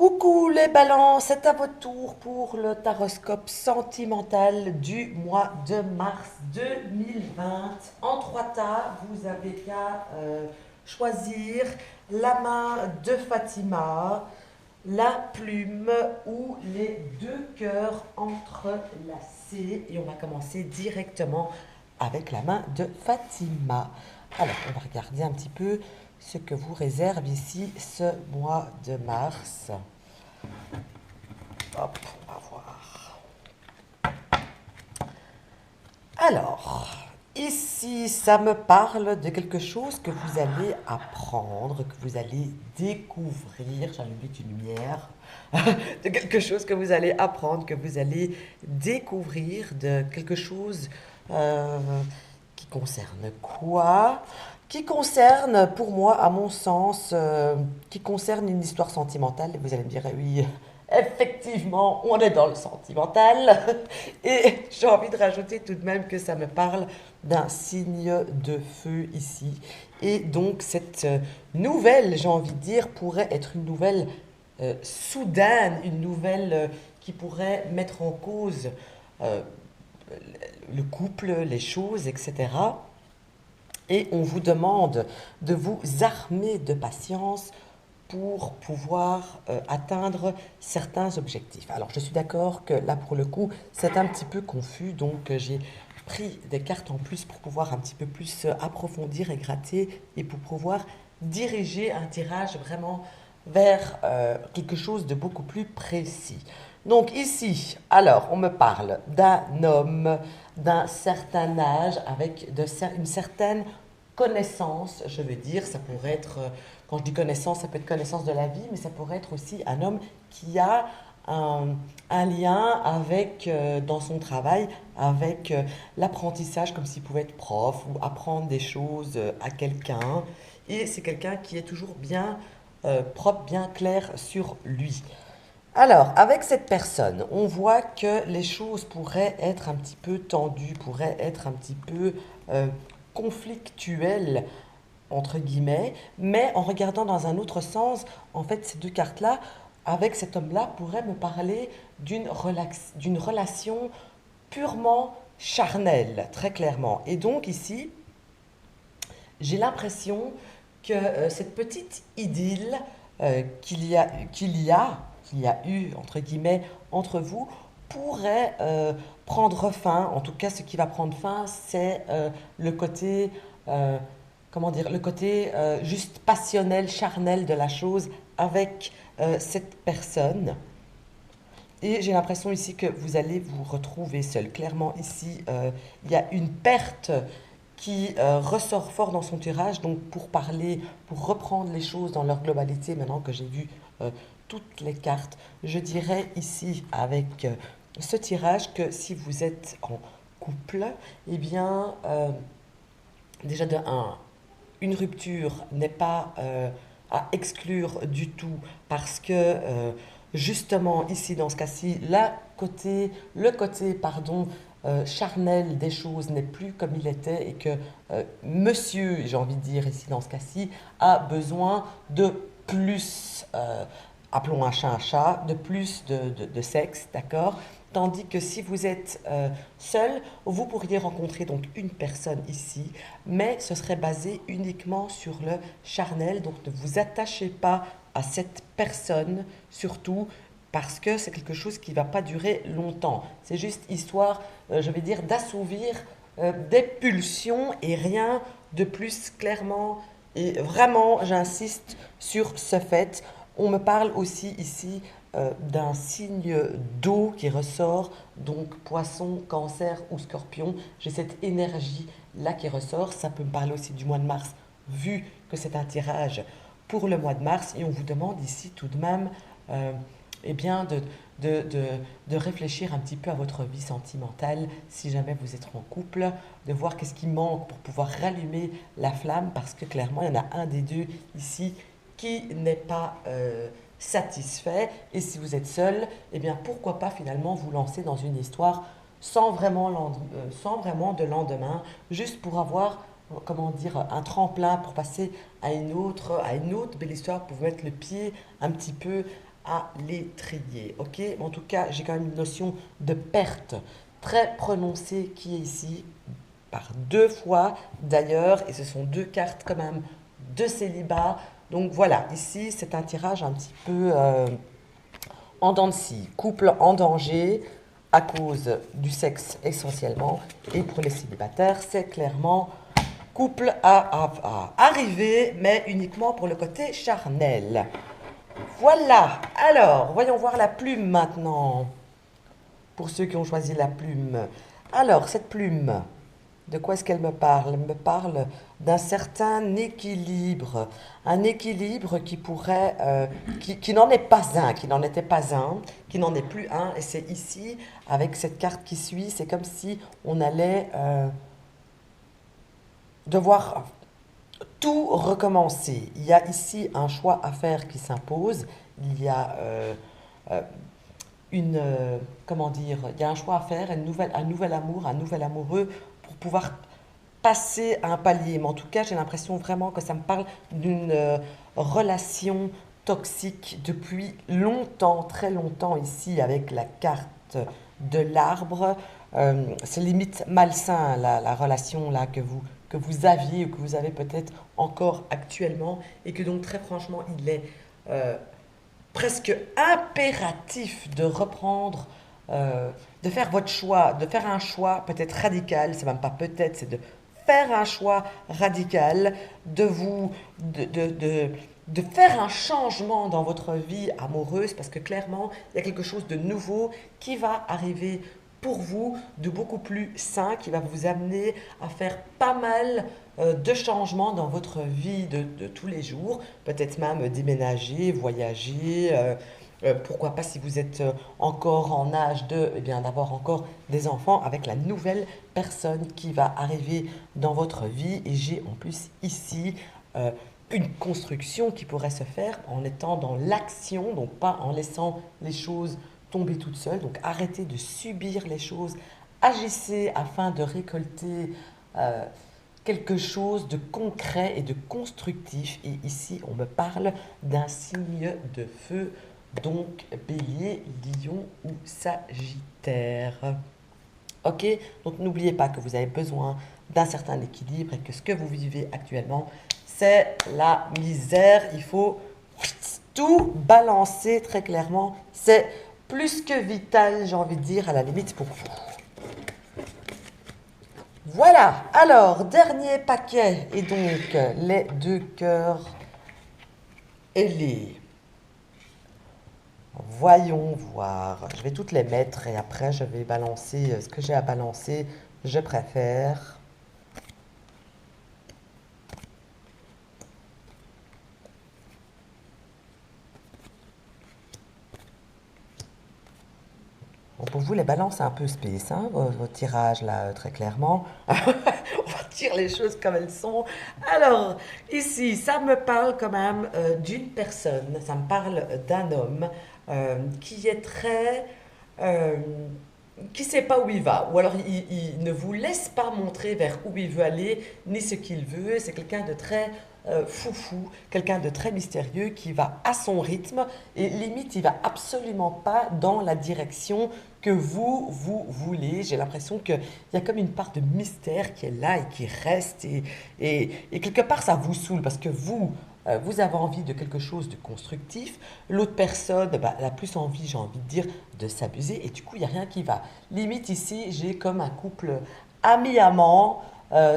Coucou les balances, c'est à votre tour pour le taroscope sentimental du mois de mars 2020. En trois tas, vous avez qu'à choisir la main de Fatima, la plume ou les deux cœurs entrelacés. Et on va commencer directement avec la main de Fatima. Alors, on va regarder un petit peu ce que vous réserve ici ce mois de mars. Hop, on va voir. Alors, ici, ça me parle de quelque chose que vous allez apprendre, que vous allez découvrir. J'allume vite une lumière. De quelque chose que vous allez apprendre, que vous allez découvrir, de quelque chose euh, qui concerne quoi? Qui concerne, pour moi, à mon sens, qui concerne une histoire sentimentale. Et vous allez me dire, eh oui, effectivement, on est dans le sentimental. Et j'ai envie de rajouter tout de même que ça me parle d'un signe de feu ici. Et donc, cette nouvelle, j'ai envie de dire, pourrait être une nouvelle soudaine, une nouvelle qui pourrait mettre en cause euh, le couple, les choses, etc. Et on vous demande de vous armer de patience pour pouvoir atteindre certains objectifs. Alors je suis d'accord que là pour le coup c'est un petit peu confus, donc j'ai pris des cartes en plus pour pouvoir un petit peu plus approfondir et gratter et pour pouvoir diriger un tirage vraiment vers quelque chose de beaucoup plus précis. Donc ici, alors on me parle d'un homme d'un certain âge avec une certaine connaissance, je veux dire, ça pourrait être, quand je dis connaissance, ça peut être connaissance de la vie, mais ça pourrait être aussi un homme qui a un lien avec, dans son travail, avec l'apprentissage, comme s'il pouvait être prof ou apprendre des choses à quelqu'un. Et c'est quelqu'un qui est toujours bien propre, bien clair sur lui. Alors, avec cette personne, on voit que les choses pourraient être un petit peu tendues, pourraient être un petit peu euh, conflictuelles, entre guillemets, mais en regardant dans un autre sens, en fait, ces deux cartes-là, avec cet homme-là, pourraient me parler d'une relation purement charnelle, très clairement. Et donc ici, j'ai l'impression que cette petite idylle qu'il y a eu, entre guillemets, entre vous, pourrait prendre fin. En tout cas, ce qui va prendre fin, c'est le côté, euh, comment dire, le côté juste passionnel, charnel de la chose avec cette personne. Et j'ai l'impression ici que vous allez vous retrouver seul. Clairement, ici, il y a une perte qui ressort fort dans son tirage. Donc, pour parler, pour reprendre les choses dans leur globalité, maintenant que j'ai vu toutes les cartes, je dirais ici, avec ce tirage, que si vous êtes en couple, eh bien, déjà de un, une rupture n'est pas à exclure du tout parce que justement ici dans ce cas-ci, le côté pardon, charnel des choses n'est plus comme il était et que monsieur, j'ai envie de dire ici dans ce cas-ci, a besoin de plus, appelons un chat, de plus de sexe, d'accord? Tandis que si vous êtes seul, vous pourriez rencontrer donc une personne ici, mais ce serait basé uniquement sur le charnel. Donc ne vous attachez pas à cette personne, surtout parce que c'est quelque chose qui ne va pas durer longtemps. C'est juste histoire, je vais dire, d'assouvir des pulsions et rien de plus clairement. Et vraiment, j'insiste sur ce fait. On me parle aussi ici d'un signe d'eau qui ressort, donc poisson, cancer ou scorpion. J'ai cette énergie-là qui ressort. Ça peut me parler aussi du mois de mars, vu que c'est un tirage pour le mois de mars. Et on vous demande ici tout de même euh, eh bien de, de, de réfléchir un petit peu à votre vie sentimentale, si jamais vous êtes en couple, de voir qu'est-ce qui manque pour pouvoir rallumer la flamme, parce que clairement, il y en a un des deux ici qui n'est pas satisfait. Et si vous êtes seul, eh bien pourquoi pas finalement vous lancer dans une histoire sans vraiment de lendemain, juste pour avoir, comment dire, un tremplin pour passer à une autre belle histoire, pour vous mettre le pied un petit peu à les trier. Ok, en tout cas, j'ai quand même une notion de perte très prononcée qui est ici, par deux fois d'ailleurs, et ce sont deux cartes quand même de célibat. Donc voilà, ici c'est un tirage un petit peu en dents de scie, couple en danger à cause du sexe essentiellement, et pour les célibataires c'est clairement couple à arriver, mais uniquement pour le côté charnel. Voilà, alors voyons voir la plume maintenant, pour ceux qui ont choisi la plume. Alors cette plume, de quoi est-ce qu'elle me parle? Elle me parle d'un certain équilibre, un équilibre qui pourrait, qui n'en est pas un, qui n'en était pas un, qui n'en est plus un, et c'est ici, avec cette carte qui suit, c'est comme si on allait devoir tout recommencer. Il y a ici un choix à faire qui s'impose, il y a euh, une, comment dire, il y a un choix à faire, un nouvel amour, un nouvel amoureux pour pouvoir passer à un palier. Mais en tout cas, j'ai l'impression vraiment que ça me parle d'une relation toxique depuis longtemps, très longtemps ici avec la carte de l'arbre. C'est limite malsain la relation là que vous aviez ou que vous avez peut-être encore actuellement et que donc très franchement il est euh, presque impératif de reprendre, de faire votre choix, de faire un choix peut-être radical, c'est même pas peut-être, c'est de faire un choix radical, de vous, de faire un changement dans votre vie amoureuse, parce que clairement, il y a quelque chose de nouveau qui va arriver pour vous, de beaucoup plus sain, qui va vous amener à faire pas mal de changements dans votre vie de tous les jours, peut-être même déménager, voyager, pourquoi pas si vous êtes encore en âge de, eh bien, d'avoir encore des enfants avec la nouvelle personne qui va arriver dans votre vie. Et j'ai en plus ici euh, une construction qui pourrait se faire en étant dans l'action, donc pas en laissant les choses tomber toutes seules. Donc arrêtez de subir les choses, agissez afin de récolter quelque chose de concret et de constructif. Et ici, on me parle d'un signe de feu, donc bélier, lion ou sagittaire. Ok, donc n'oubliez pas que vous avez besoin d'un certain équilibre et que ce que vous vivez actuellement, c'est la misère. Il faut tout balancer très clairement. C'est plus que vital, j'ai envie de dire, à la limite pour vous. Voilà, alors, dernier paquet, et donc les deux cœurs ailés. Voyons voir. Je vais toutes les mettre et après je vais balancer ce que j'ai à balancer. Je préfère. Bon, pour vous, les balances, c'est un peu space, hein, vos tirages là, très clairement. On va dire les choses comme elles sont. Alors, ici, ça me parle quand même d'une personne, ça me parle d'un homme qui est très euh, qui sait pas où il va, ou alors il ne vous laisse pas montrer vers où il veut aller, ni ce qu'il veut. C'est quelqu'un de très foufou, quelqu'un de très mystérieux qui va à son rythme et limite il va absolument pas dans la direction que vous voulez. J'ai l'impression qu'il y a comme une part de mystère qui est là et qui reste et quelque part ça vous saoule parce que vous avez envie de quelque chose de constructif, l'autre personne bah, elle a plus envie, j'ai envie de dire, de s'abuser et du coup il n'y a rien qui va. Limite ici j'ai comme un couple ami-amant,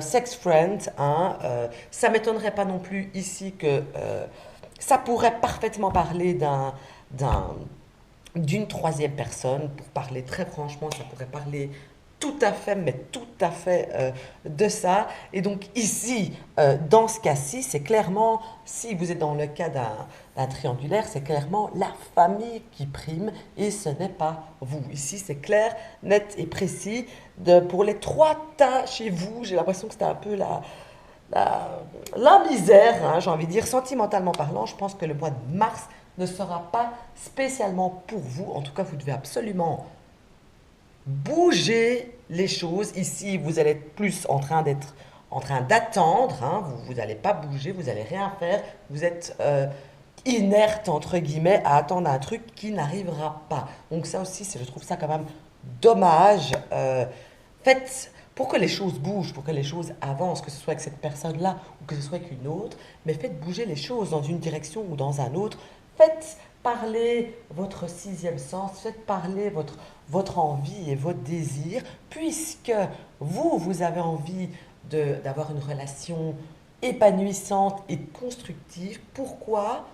sex friend, hein, ça m'étonnerait pas non plus ici que ça pourrait parfaitement parler d'un, d'une troisième personne. Pour parler très franchement, ça pourrait parler tout à fait, mais tout à fait de ça. Et donc ici, dans ce cas-ci, c'est clairement, si vous êtes dans le cas d'un triangulaire, c'est clairement la famille qui prime et ce n'est pas vous. Ici, c'est clair, net et précis. Pour les trois tas chez vous, j'ai l'impression que c'était un peu la, la misère, hein, j'ai envie de dire, sentimentalement parlant. Je pense que le mois de mars ne sera pas spécialement pour vous. En tout cas, vous devez absolument bouger les choses. Ici, vous allez être plus en train d'attendre. Hein. Vous n'allez pas bouger, vous n'allez rien faire. Vous êtes inerte, entre guillemets, à attendre un truc qui n'arrivera pas. Donc ça aussi, je trouve ça quand même dommage. Faites, pour que les choses bougent, pour que les choses avancent, que ce soit avec cette personne-là ou que ce soit avec une autre, mais faites bouger les choses dans une direction ou dans un autre. Faites parler votre sixième sens, faites parler votre envie et votre désir, puisque vous avez envie d'avoir une relation épanouissante et constructive. Pourquoi,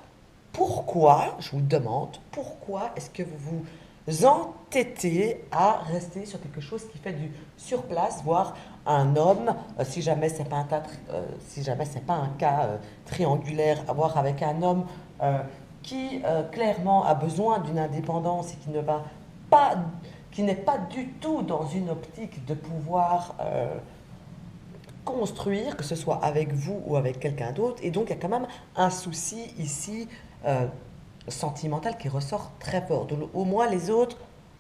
je vous demande, pourquoi est-ce que vous vous entêtez à rester sur quelque chose qui fait du surplace, voire un homme, si jamais c'est pas si jamais c'est pas un cas triangulaire, à voir avec un homme qui clairement a besoin d'une indépendance et qui ne va pas, qui n'est pas du tout dans une optique de pouvoir construire, que ce soit avec vous ou avec quelqu'un d'autre. Et donc, il y a quand même un souci ici euh, sentimental qui ressort très fort. Donc, au moins, les autres,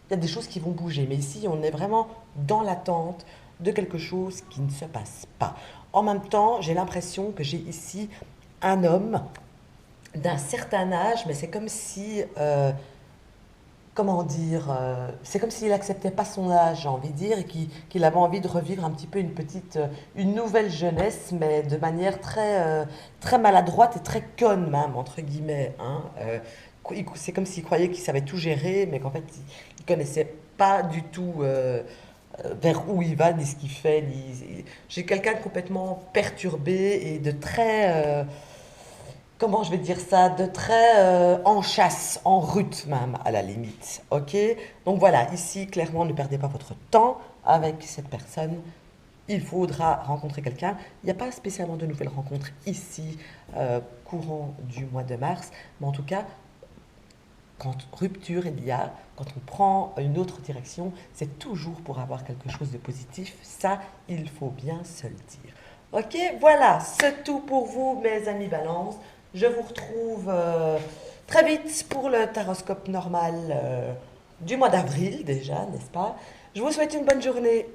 il y a des choses qui vont bouger. Mais ici, on est vraiment dans l'attente de quelque chose qui ne se passe pas. En même temps, j'ai l'impression que j'ai ici un homme d'un certain âge, mais c'est comme si comment dire, c'est comme s'il acceptait pas son âge, j'ai envie de dire, et qu'il avait envie de revivre un petit peu une nouvelle jeunesse, mais de manière très maladroite et très conne même, entre guillemets, hein. C'est comme s'il croyait qu'il savait tout gérer, mais qu'en fait, il connaissait pas du tout vers où il va, ni ce qu'il fait. J'ai quelqu'un de complètement perturbé et de très comment je vais dire ça, de très en chasse, en rut même à la limite. Ok. Donc voilà, ici clairement ne perdez pas votre temps avec cette personne. Il faudra rencontrer quelqu'un. Il n'y a pas spécialement de nouvelles rencontres ici, courant du mois de mars, mais en tout cas, quand rupture il y a, quand on prend une autre direction, c'est toujours pour avoir quelque chose de positif. Ça, il faut bien se le dire. Ok, voilà, c'est tout pour vous, mes amis Balance. Je vous retrouve très vite pour le taroscope normal du mois d'avril déjà, n'est-ce pas? Je vous souhaite une bonne journée.